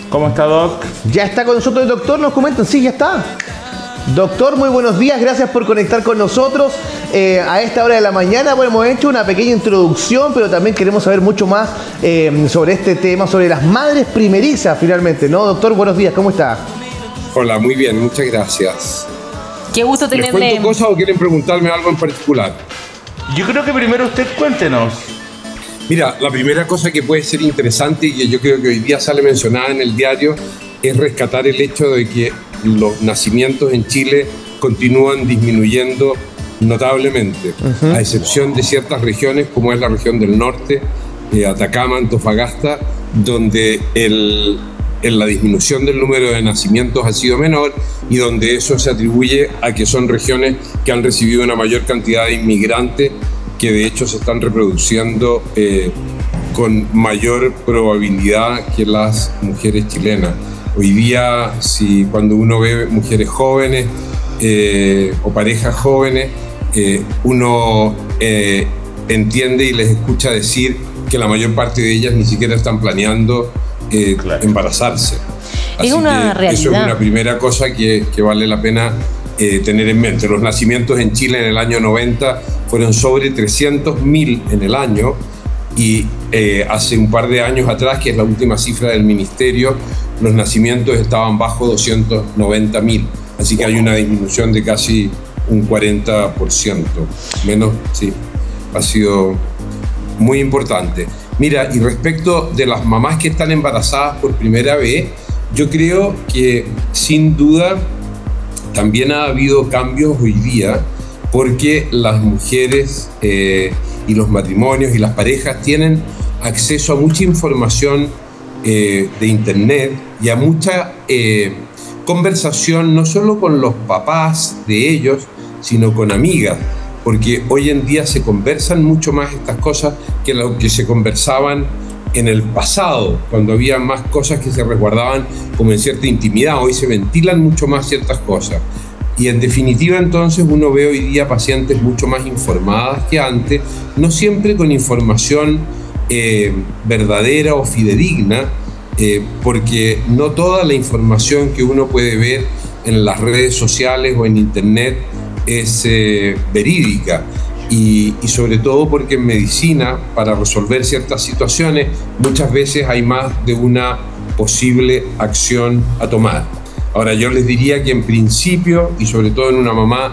¿Cómo está, Doc? Ya está con nosotros el doctor, nos comentan, sí, ya está. Doctor, muy buenos días, gracias por conectar con nosotros a esta hora de la mañana. Bueno, hemos hecho una pequeña introducción, pero también queremos saber mucho más sobre este tema, sobre las madres primerizas finalmente, ¿no? Doctor, buenos días, ¿cómo está? Hola, muy bien, muchas gracias. Qué gusto tenerle. ¿Les cuento cosas o quieren preguntarme algo en particular? Yo creo que primero usted cuéntenos. Mira, la primera cosa que puede ser interesante y que yo creo que hoy día sale mencionada en el diario es rescatar el hecho de que los nacimientos en Chile continúan disminuyendo notablemente, a excepción de ciertas regiones como es la región del norte, Atacama, Antofagasta, donde la disminución del número de nacimientos ha sido menor y donde eso se atribuye a que son regiones que han recibido una mayor cantidad de inmigrantes que de hecho se están reproduciendo con mayor probabilidad que las mujeres chilenas. Hoy día, cuando uno ve mujeres jóvenes o parejas jóvenes, uno entiende y les escucha decir que la mayor parte de ellas ni siquiera están planeando embarazarse. Así es una realidad. Eso es una primera cosa que vale la pena tener en mente. Los nacimientos en Chile en el año 90 fueron sobre 300.000 en el año y hace un par de años atrás, que es la última cifra del ministerio, los nacimientos estaban bajo 290.000. Así que hay una disminución de casi un 40%. Menos, sí, ha sido muy importante. Mira, y respecto de las mamás que están embarazadas por primera vez, yo creo que sin duda también ha habido cambios hoy día porque las mujeres y los matrimonios y las parejas tienen acceso a mucha información de internet y a mucha conversación no solo con los papás de ellos, sino con amigas, porque hoy en día se conversan mucho más estas cosas que lo que se conversaban en el pasado, cuando había más cosas que se resguardaban como en cierta intimidad. Hoy se ventilan mucho más ciertas cosas. Y en definitiva, entonces, uno ve hoy día pacientes mucho más informadas que antes, no siempre con información verdadera o fidedigna, porque no toda la información que uno puede ver en las redes sociales o en internet es verídica. Y sobre todo porque en medicina, para resolver ciertas situaciones, muchas veces hay más de una posible acción a tomar. Ahora, yo les diría que en principio, y sobre todo en una mamá,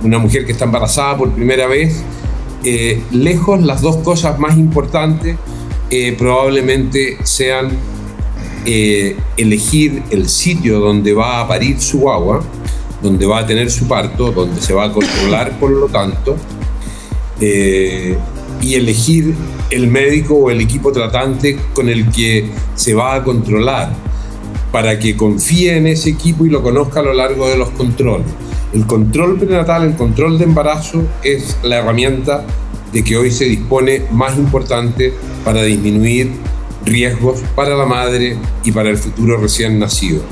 una mujer que está embarazada por primera vez, lejos las dos cosas más importantes probablemente sean elegir el sitio donde va a parir su guagua, donde va a tener su parto, donde se va a controlar por lo tanto, y elegir el médico o el equipo tratante con el que se va a controlar, para que confíe en ese equipo y lo conozca a lo largo de los controles. El control prenatal, el control de embarazo es la herramienta de que hoy se dispone más importante para disminuir riesgos para la madre y para el futuro recién nacido.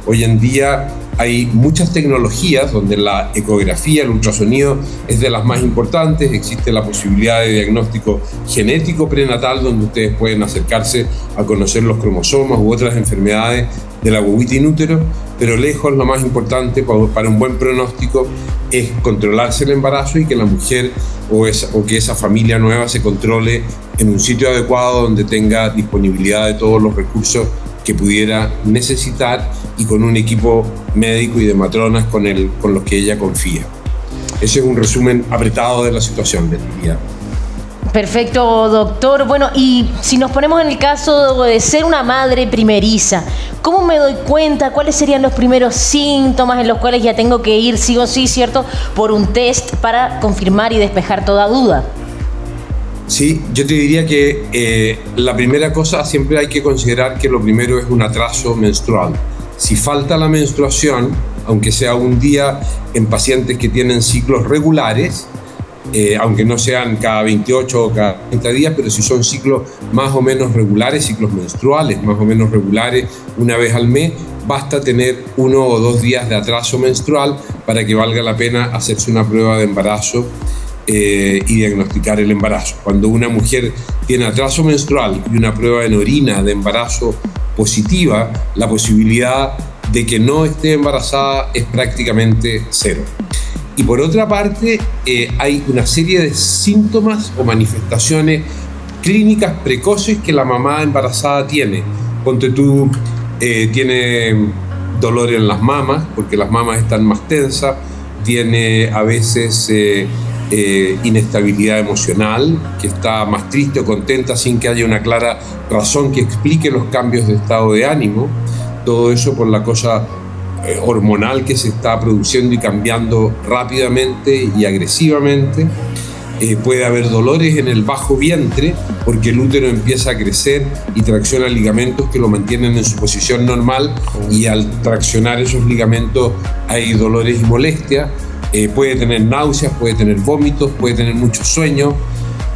Hoy en día hay muchas tecnologías donde la ecografía, el ultrasonido es de las más importantes. Existe la posibilidad de diagnóstico genético prenatal donde ustedes pueden acercarse a conocer los cromosomas u otras enfermedades de la guaguita in útero, pero lejos lo más importante para un buen pronóstico es controlarse el embarazo y que la mujer o que esa familia nueva se controle en un sitio adecuado donde tenga disponibilidad de todos los recursos que pudiera necesitar y con un equipo médico y de matronas con los que ella confía. Ese es un resumen apretado de la situación, les diría. Perfecto, doctor. Bueno, y si nos ponemos en el caso de ser una madre primeriza, ¿cómo me doy cuenta? ¿Cuáles serían los primeros síntomas en los cuales ya tengo que ir sí o sí, cierto, por un test para confirmar y despejar toda duda? Sí, yo te diría que la primera cosa siempre hay que considerar que lo primero es un atraso menstrual. Si falta la menstruación, aunque sea un día en pacientes que tienen ciclos regulares, aunque no sean cada 28 o cada 30 días, pero si son ciclos más o menos regulares, ciclos menstruales más o menos regulares, una vez al mes, basta tener 1 o 2 días de atraso menstrual para que valga la pena hacerse una prueba de embarazo y diagnosticar el embarazo. Cuando una mujer tiene atraso menstrual y una prueba en orina de embarazo positiva, la posibilidad de que no esté embarazada es prácticamente cero. Y por otra parte, hay una serie de síntomas o manifestaciones clínicas precoces que la mamá embarazada tiene. Ponte tú, tiene dolor en las mamas, porque las mamas están más tensas, tiene a veces inestabilidad emocional, que está más triste o contenta sin que haya una clara razón que explique los cambios de estado de ánimo. Todo eso por la cosa hormonal que se está produciendo y cambiando rápidamente y agresivamente. Puede haber dolores en el bajo vientre porque el útero empieza a crecer y tracciona ligamentos que lo mantienen en su posición normal, y al traccionar esos ligamentos hay dolores y molestias. Puede tener náuseas, puede tener vómitos, puede tener mucho sueño,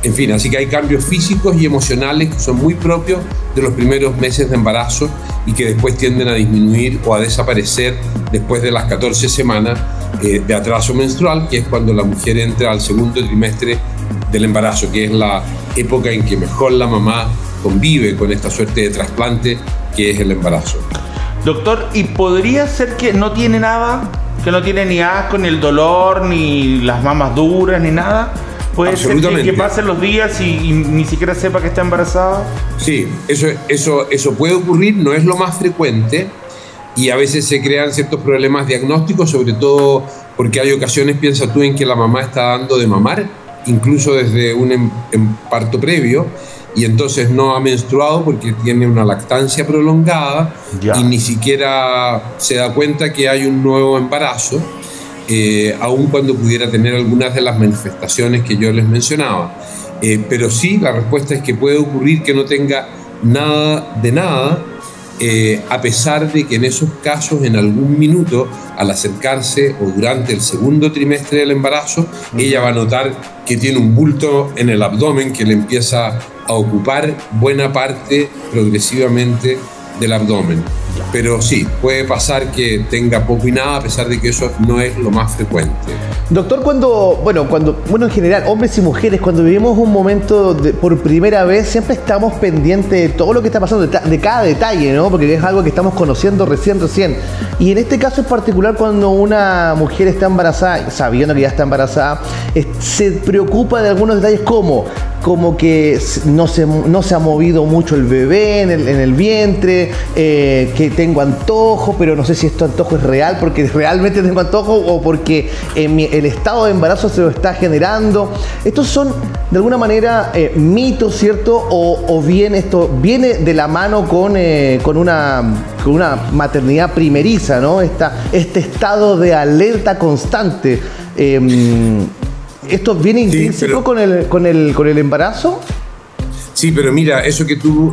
en fin, así que hay cambios físicos y emocionales que son muy propios de los primeros meses de embarazo y que después tienden a disminuir o a desaparecer después de las 14 semanas de atraso menstrual, que es cuando la mujer entra al segundo trimestre del embarazo, que es la época en que mejor la mamá convive con esta suerte de trasplante que es el embarazo. Doctor, ¿y podría ser que no tiene nada? ¿Que no tiene ni asco, ni el dolor, ni las mamas duras, ni nada? ¿Puede ser que pasen los días y ni siquiera sepa que está embarazada? Sí, eso puede ocurrir, no es lo más frecuente, y a veces se crean ciertos problemas diagnósticos, sobre todo porque hay ocasiones, piensa tú, en que la mamá está dando de mamar, incluso desde un parto previo, y entonces no ha menstruado porque tiene una lactancia prolongada y ni siquiera se da cuenta que hay un nuevo embarazo, aun cuando pudiera tener algunas de las manifestaciones que yo les mencionaba. Pero sí, la respuesta es que puede ocurrir que no tenga nada de nada, a pesar de que en esos casos, en algún minuto, al acercarse o durante el segundo trimestre del embarazo, ella va a notar que tiene un bulto en el abdomen que le empieza a ocupar buena parte progresivamente del abdomen. Pero sí, puede pasar que tenga poco y nada, a pesar de que eso no es lo más frecuente. Doctor, cuando en general, hombres y mujeres, cuando vivimos un momento por primera vez, siempre estamos pendientes de todo lo que está pasando, de cada detalle, ¿no? Porque es algo que estamos conociendo recién. Y en este caso en particular, cuando una mujer está embarazada, sabiendo que ya está embarazada, se preocupa de algunos detalles como que no se ha movido mucho el bebé en el vientre, que tengo antojo, pero no sé si este antojo es real porque realmente tengo antojo o porque el estado de embarazo se lo está generando. Estos son de alguna manera mitos, ¿cierto? O bien esto viene de la mano con una maternidad primeriza, ¿no? Este estado de alerta constante. ¿Esto viene intrínseco con el embarazo? Sí, pero mira,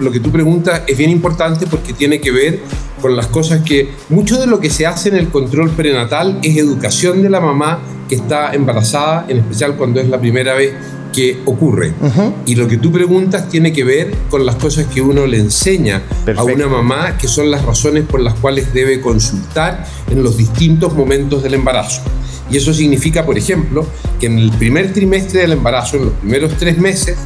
lo que tú preguntas es bien importante porque tiene que ver con las cosas que... Mucho de lo que se hace en el control prenatal es educación de la mamá que está embarazada, en especial cuando es la primera vez que ocurre. Y lo que tú preguntas tiene que ver con las cosas que uno le enseña a una mamá, que son las razones por las cuales debe consultar en los distintos momentos del embarazo. Y eso significa, por ejemplo, que en el primer trimestre del embarazo, en los primeros 3 meses,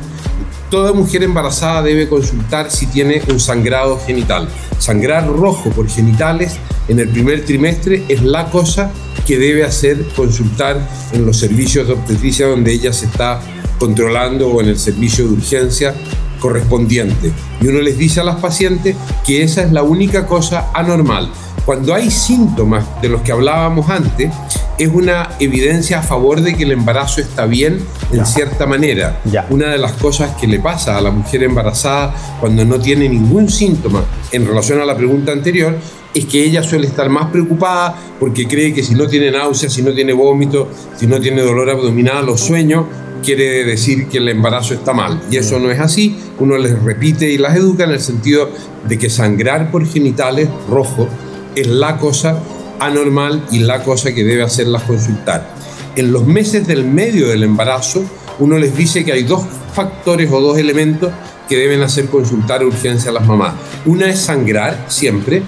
toda mujer embarazada debe consultar si tiene un sangrado genital. Sangrar rojo por genitales en el primer trimestre es la cosa que debe hacer consultar en los servicios de obstetricia donde ella se está controlando o en el servicio de urgencia correspondiente. Y uno les dice a las pacientes que esa es la única cosa anormal. Cuando hay síntomas de los que hablábamos antes, es una evidencia a favor de que el embarazo está bien en cierta manera. Una de las cosas que le pasa a la mujer embarazada cuando no tiene ningún síntoma en relación a la pregunta anterior es que ella suele estar más preocupada porque cree que si no tiene náuseas, si no tiene vómito, si no tiene dolor abdominal o sueño, quiere decir que el embarazo está mal. Y eso no es así. Uno les repite y las educa en el sentido de que sangrar por genitales rojo es la cosa anormal y la cosa que debe hacerlas consultar. En los meses del medio del embarazo, uno les dice que hay 2 factores o 2 elementos que deben hacer consultar a urgencia a las mamás. Una es sangrar siempre,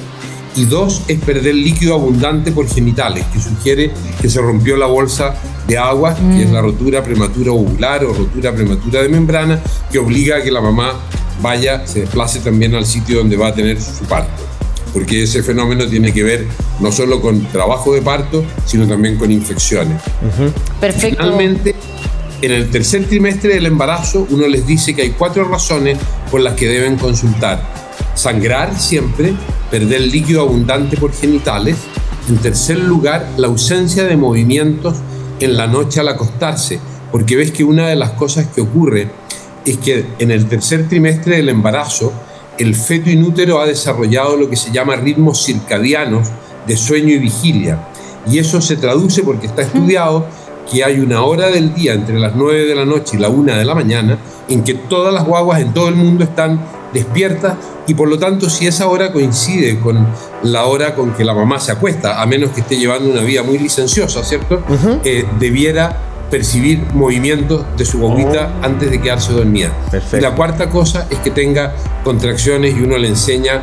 y 2 es perder líquido abundante por genitales, que sugiere que se rompió la bolsa de agua, que es la rotura prematura ovular o rotura prematura de membrana, que obliga a que la mamá se desplace también al sitio donde va a tener su parto, porque ese fenómeno tiene que ver no solo con trabajo de parto, sino también con infecciones. Perfecto. Finalmente, en el tercer trimestre del embarazo, uno les dice que hay 4 razones por las que deben consultar: sangrar siempre, perder líquido abundante por genitales. En tercer lugar, la ausencia de movimientos en la noche al acostarse, porque ves que una de las cosas que ocurre es que en el tercer trimestre del embarazo el feto inútero ha desarrollado lo que se llama ritmos circadianos de sueño y vigilia, y eso se traduce, porque está estudiado, que hay una hora del día entre las 9 de la noche y la 1 de la mañana en que todas las guaguas en todo el mundo están despiertas, y por lo tanto, si esa hora coincide con la hora con que la mamá se acuesta, a menos que esté llevando una vida muy licenciosa, ¿cierto? Debiera percibir movimientos de su guaguita antes de quedarse dormida. Perfecto. Y la cuarta cosa es que tenga contracciones, y uno le enseña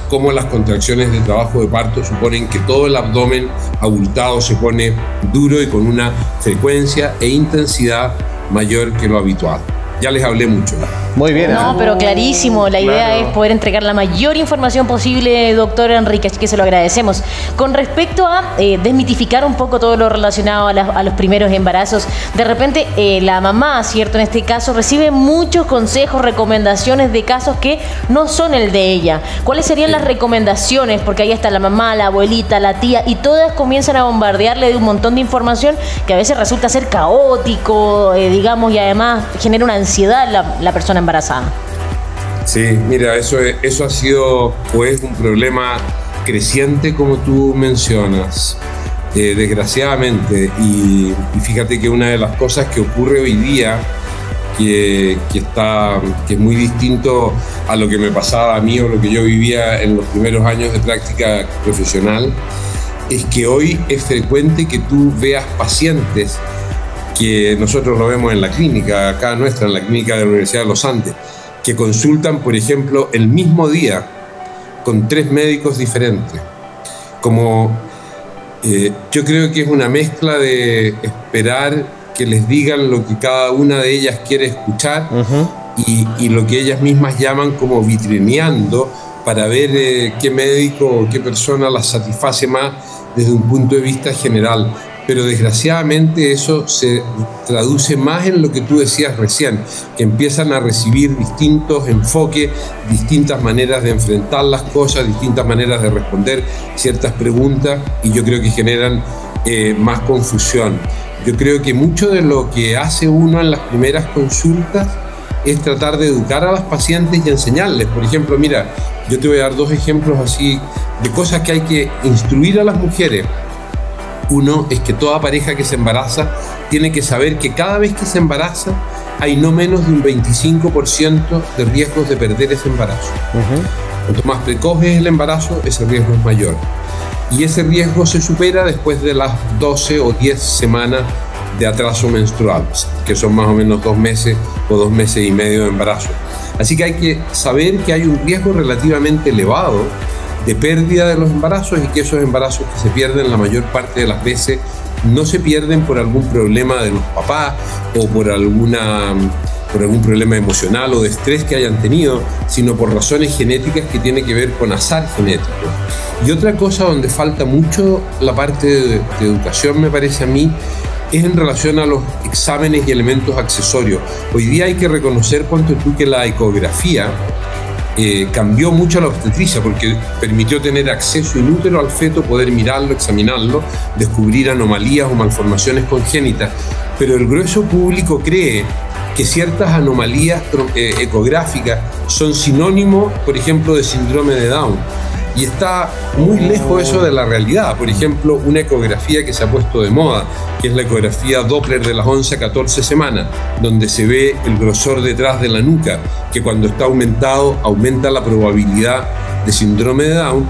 cómo las contracciones de trabajo de parto suponen que todo el abdomen abultado se pone duro y con una frecuencia e intensidad mayor que lo habitual. Ya les hablé mucho. Muy bien. No, pero clarísimo. La idea es poder entregar la mayor información posible, doctor Enrique, así que se lo agradecemos. Con respecto a desmitificar un poco todo lo relacionado a los primeros embarazos, de repente la mamá, ¿cierto? En este caso recibe muchos consejos, recomendaciones de casos que no son el de ella. ¿Cuáles serían las recomendaciones? Porque ahí está la mamá, la abuelita, la tía, y todas comienzan a bombardearle de un montón de información que a veces resulta ser caótico, digamos, y además genera una ansiedad la persona embarazada. Sí, mira, eso ha sido pues un problema creciente, como tú mencionas, desgraciadamente, y fíjate que una de las cosas que ocurre hoy día, que es muy distinto a lo que me pasaba a mí o lo que yo vivía en los primeros años de práctica profesional, es que hoy es frecuente que tú veas pacientes que nosotros lo vemos en la clínica, acá nuestra, en la clínica de la Universidad de los Andes, que consultan, por ejemplo, el mismo día con 3 médicos diferentes. Yo creo que es una mezcla de esperar que les digan lo que cada una de ellas quiere escuchar, y lo que ellas mismas llaman como vitrineando para ver qué médico o qué persona las satisface más desde un punto de vista general. Pero desgraciadamente eso se traduce más en lo que tú decías recién, que empiezan a recibir distintos enfoques, distintas maneras de enfrentar las cosas, distintas maneras de responder ciertas preguntas, y yo creo que generan más confusión. Yo creo que mucho de lo que hace uno en las primeras consultas es tratar de educar a las pacientes y enseñarles. Por ejemplo, mira, yo te voy a dar 2 ejemplos así de cosas que hay que instruir a las mujeres. Uno es que toda pareja que se embaraza tiene que saber que cada vez que se embaraza hay no menos de un 25% de riesgos de perder ese embarazo. Cuanto más precoz es el embarazo, ese riesgo es mayor. Y ese riesgo se supera después de las 12 o 10 semanas de atraso menstrual, que son más o menos 2 meses o 2 meses y medio de embarazo. Así que hay que saber que hay un riesgo relativamente elevado de pérdida de los embarazos, y que esos embarazos que se pierden la mayor parte de las veces no se pierden por algún problema de los papás o por algún problema emocional o de estrés que hayan tenido, sino por razones genéticas que tienen que ver con azar genético. Y otra cosa donde falta mucho la parte de educación, me parece a mí, es en relación a los exámenes y elementos accesorios. Hoy día hay que reconocer, ponte tú, que la ecografía cambió mucho la obstetricia, porque permitió tener acceso in útero al feto, poder mirarlo, examinarlo, descubrir anomalías o malformaciones congénitas. Pero el grueso público cree que ciertas anomalías ecográficas son sinónimo, por ejemplo, de síndrome de Down. Y está muy lejos eso de la realidad. Por ejemplo, una ecografía que se ha puesto de moda, que es la ecografía Doppler de las 11 a 14 semanas, donde se ve el grosor detrás de la nuca, que cuando está aumentado, aumenta la probabilidad de síndrome de Down.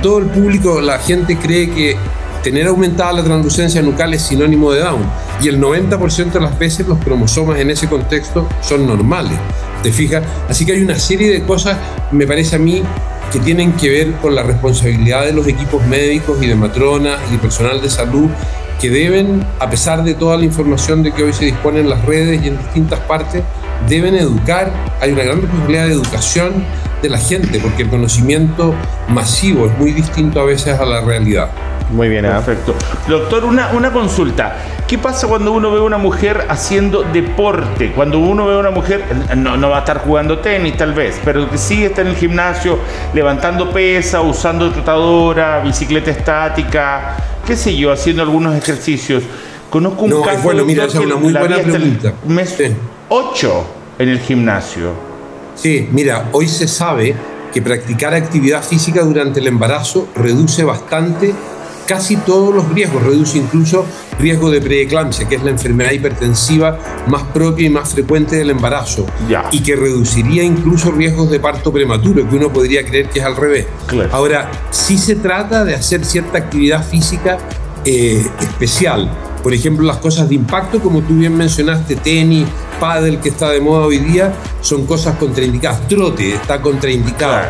Todo el público, la gente cree que tener aumentada la translucencia nucal es sinónimo de Down, y el 90% de las veces los cromosomas en ese contexto son normales. ¿Te fijas? Así que hay una serie de cosas, me parece a mí, que tienen que ver con la responsabilidad de los equipos médicos y de matronas y personal de salud que deben, a pesar de toda la información de que hoy se dispone en las redes y en distintas partes, deben educar. Hay una gran responsabilidad de educación de la gente, porque el conocimiento masivo es muy distinto a veces a la realidad. Muy bien, perfecto. Doctor, una consulta. ¿Qué pasa cuando uno ve a una mujer haciendo deporte? Cuando uno ve a una mujer, no va a estar jugando tenis tal vez, pero que sí está en el gimnasio levantando pesa, usando trotadora, bicicleta estática, qué sé yo, haciendo algunos ejercicios. Conozco un caso, bueno, mira, esa es una muy buena pregunta. El mes 8 en el gimnasio. Sí, mira, hoy se sabe que practicar actividad física durante el embarazo reduce bastante casi todos los riesgos, reduce incluso riesgo de preeclampsia, que es la enfermedad hipertensiva más propia y más frecuente del embarazo, y que reduciría incluso riesgos de parto prematuro, que uno podría creer que es al revés. Claro. Ahora, sí se trata de hacer cierta actividad física especial. Por ejemplo, las cosas de impacto, como tú bien mencionaste, tenis, pádel, que está de moda hoy día, son cosas contraindicadas. Trote está contraindicado.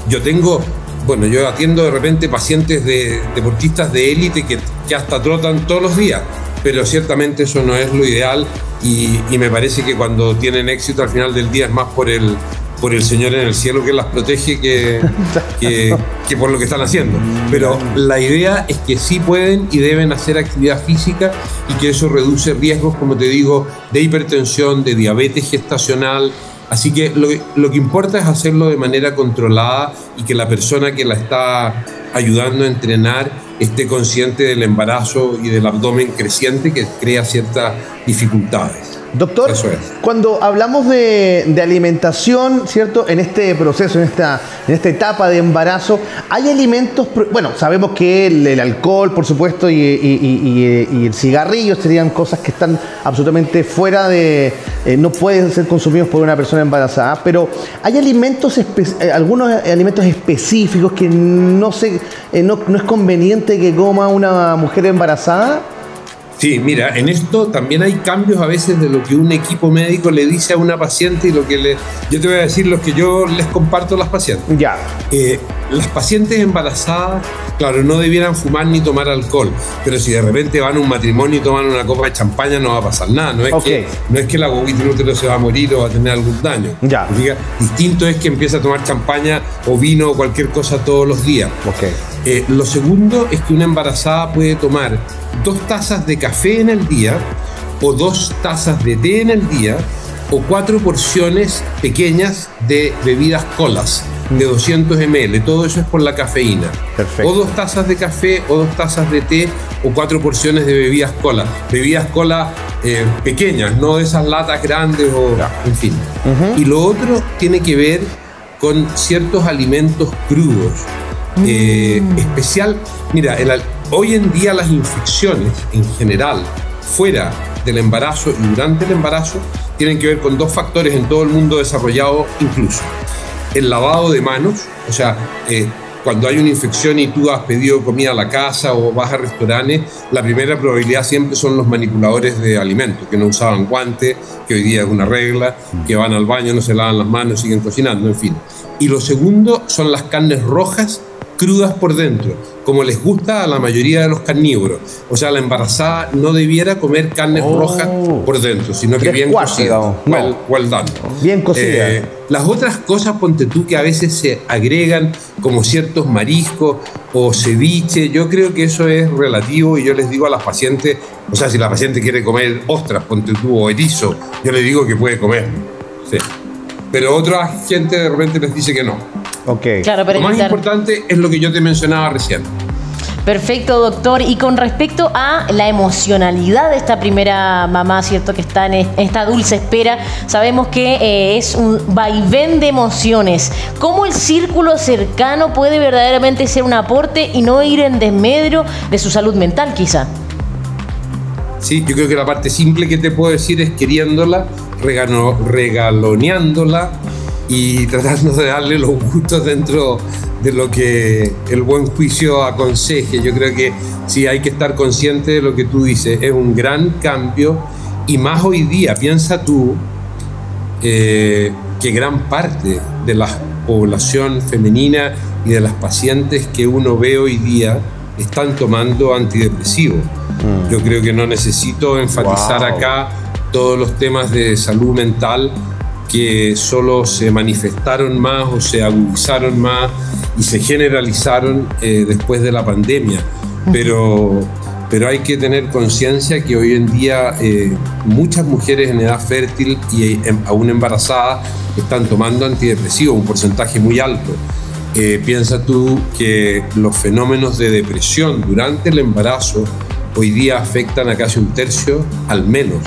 Yo atiendo de repente pacientes de deportistas de élite que hasta trotan todos los días, pero ciertamente eso no es lo ideal y me parece que cuando tienen éxito al final del día es más por el Señor en el cielo que las protege que por lo que están haciendo. Pero la idea es que sí pueden y deben hacer actividad física y que eso reduce riesgos, como te digo, de hipertensión, de diabetes gestacional. Así que lo que importa es hacerlo de manera controlada y que la persona que la está ayudando a entrenar esté consciente del embarazo y del abdomen creciente que crea ciertas dificultades. Doctor, cuando hablamos de alimentación, ¿cierto? En este proceso, en esta etapa de embarazo, hay alimentos, bueno, sabemos que el alcohol, por supuesto, y el cigarrillo serían cosas que están absolutamente fuera de, no pueden ser consumidos por una persona embarazada, pero hay alimentos, algunos alimentos específicos que no es conveniente que coma una mujer embarazada. Sí, mira, en esto también hay cambios a veces de lo que un equipo médico le dice a una paciente y lo que yo te voy a decir los que yo les comparto a las pacientes. Ya. Las pacientes embarazadas, claro, no debieran fumar ni tomar alcohol, pero si de repente van a un matrimonio y toman una copa de champaña no va a pasar nada, no es que la guaguita inútil se va a morir o va a tener algún daño. Ya. Distinto es que empiece a tomar champaña o vino o cualquier cosa todos los días. Lo segundo es que una embarazada puede tomar 2 tazas de café en el día o 2 tazas de té en el día o 4 porciones pequeñas de bebidas colas de 200 ml. Todo eso es por la cafeína. Perfecto. O 2 tazas de café o 2 tazas de té o 4 porciones de bebidas cola. Bebidas cola pequeñas, no de esas latas grandes o en fin. Y lo otro tiene que ver con ciertos alimentos crudos. Especial, mira, hoy en día las infecciones en general, fuera del embarazo y durante el embarazo, tienen que ver con 2 factores en todo el mundo desarrollado incluso. El lavado de manos, o sea, cuando hay una infección y tú has pedido comida a la casa o vas a restaurantes, la primera probabilidad siempre son los manipuladores de alimentos, que no usaban guantes, que hoy día es una regla, que van al baño, no se lavan las manos, siguen cocinando, en fin. Y lo segundo son las carnes rojas crudas por dentro, como les gusta a la mayoría de los carnívoros. O sea, la embarazada no debiera comer carnes rojas por dentro, sino que bien cocidas. Well done. Bien cocidas. Las otras cosas, ponte tú, que a veces se agregan como ciertos mariscos o ceviche, yo creo que eso es relativo y yo les digo a las pacientes, o sea, si la paciente quiere comer ostras, ponte tú, o erizo, yo le digo que puede comer. Sí. Pero otra gente de repente les dice que no. Claro, pero lo más importante es lo que yo te mencionaba recién. Perfecto, doctor. Y con respecto a la emocionalidad de esta primera mamá, ¿cierto? Que está en esta dulce espera, sabemos que es un vaivén de emociones. ¿Cómo el círculo cercano puede verdaderamente ser un aporte y no ir en desmedro de su salud mental, quizá? Sí, yo creo que la parte simple que te puedo decir es queriéndola, regaloneándola y tratando de darle los gustos dentro de lo que el buen juicio aconseje. Yo creo que sí hay que estar consciente de lo que tú dices. Es un gran cambio y más hoy día. Piensa tú que gran parte de la población femenina y de las pacientes que uno ve hoy día están tomando antidepresivos. Yo creo que no necesito enfatizar acá todos los temas de salud mental que solo se manifestaron más o se agudizaron más y se generalizaron después de la pandemia. Pero hay que tener conciencia que hoy en día muchas mujeres en edad fértil y aún embarazadas están tomando antidepresivos, un porcentaje muy alto. Piensa tú que los fenómenos de depresión durante el embarazo hoy día afectan a casi 1/3 al menos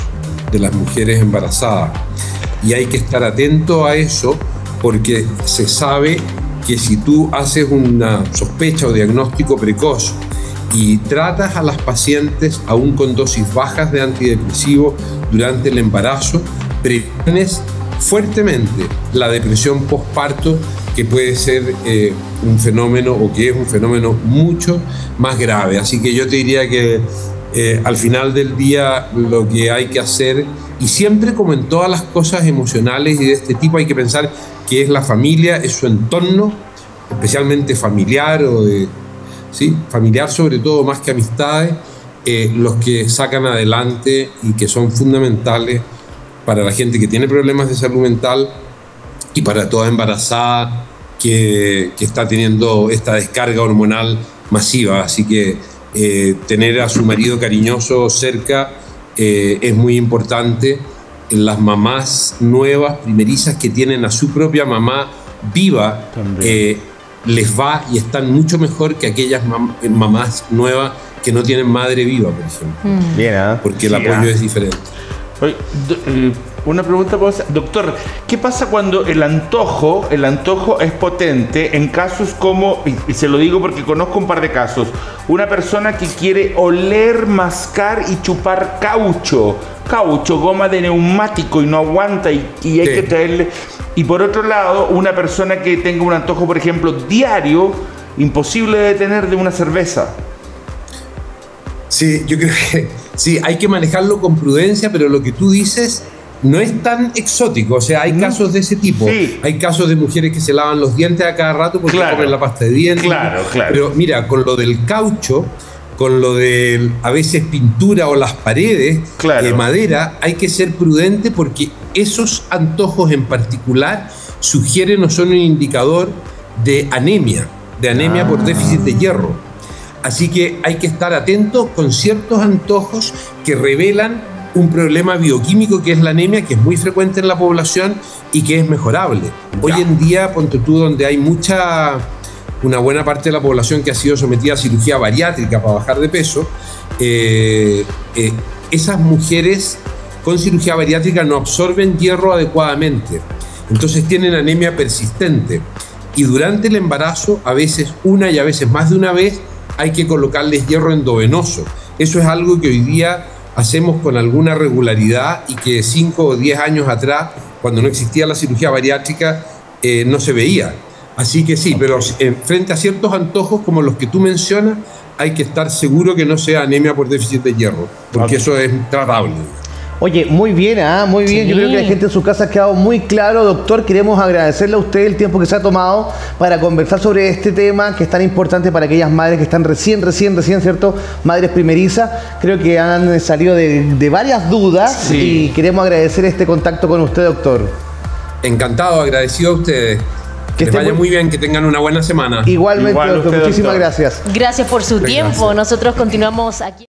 de las mujeres embarazadas. Y hay que estar atento a eso porque se sabe que si tú haces una sospecha o diagnóstico precoz y tratas a las pacientes aún con dosis bajas de antidepresivos durante el embarazo, previenes fuertemente la depresión postparto, que puede ser un fenómeno o que es un fenómeno mucho más grave. Así que yo te diría que al final del día lo que hay que hacer, y siempre como en todas las cosas emocionales y de este tipo, hay que pensar que es la familia, es su entorno, especialmente familiar familiar sobre todo más que amistades, los que sacan adelante y que son fundamentales para la gente que tiene problemas de salud mental y para toda embarazada que está teniendo esta descarga hormonal masiva. Así que tener a su marido cariñoso cerca es muy importante. Las mamás nuevas, primerizas, que tienen a su propia mamá viva, les va y están mucho mejor que aquellas mamás nuevas que no tienen madre viva, por ejemplo. Bien, ¿eh? Porque el apoyo es diferente. Oye, una pregunta, doctor, ¿qué pasa cuando el antojo es potente en casos como, y se lo digo porque conozco un par de casos, una persona que quiere oler, mascar y chupar caucho, goma de neumático y no aguanta y hay que traerle, y por otro lado, una persona que tenga un antojo, por ejemplo, diario, imposible de detener, de una cerveza? Sí, yo creo que sí, hay que manejarlo con prudencia, pero lo que tú dices no es tan exótico. O sea, hay casos de ese tipo. Sí. Hay casos de mujeres que se lavan los dientes a cada rato porque comen la pasta de dientes. Claro. Pero mira, con lo del caucho, con lo de a veces pintura o las paredes de madera, hay que ser prudente porque esos antojos en particular sugieren o son un indicador de anemia por déficit de hierro. Así que hay que estar atento con ciertos antojos que revelan un problema bioquímico que es la anemia, que es muy frecuente en la población y que es mejorable. Hoy en día, ponte tú, donde hay una buena parte de la población que ha sido sometida a cirugía bariátrica para bajar de peso, esas mujeres con cirugía bariátrica no absorben hierro adecuadamente. Entonces tienen anemia persistente. Y durante el embarazo, a veces una y a veces más de una vez, hay que colocarles hierro endovenoso. Eso es algo que hoy día hacemos con alguna regularidad y que 5 o 10 años atrás, cuando no existía la cirugía bariátrica, no se veía. Así que sí, pero frente a ciertos antojos como los que tú mencionas, hay que estar seguro que no sea anemia por déficit de hierro, porque eso es tratable. Oye, muy bien, muy bien. Sí. Yo creo que la gente en su casa ha quedado muy claro, doctor. Queremos agradecerle a usted el tiempo que se ha tomado para conversar sobre este tema que es tan importante para aquellas madres que están recién, ¿cierto? Madres primerizas. Creo que han salido de varias dudas y queremos agradecer este contacto con usted, doctor. Encantado, agradecido a ustedes. Que les vaya muy bien, que tengan una buena semana. Igualmente, doctor. Muchísimas gracias. Gracias por su tiempo. Nosotros continuamos aquí.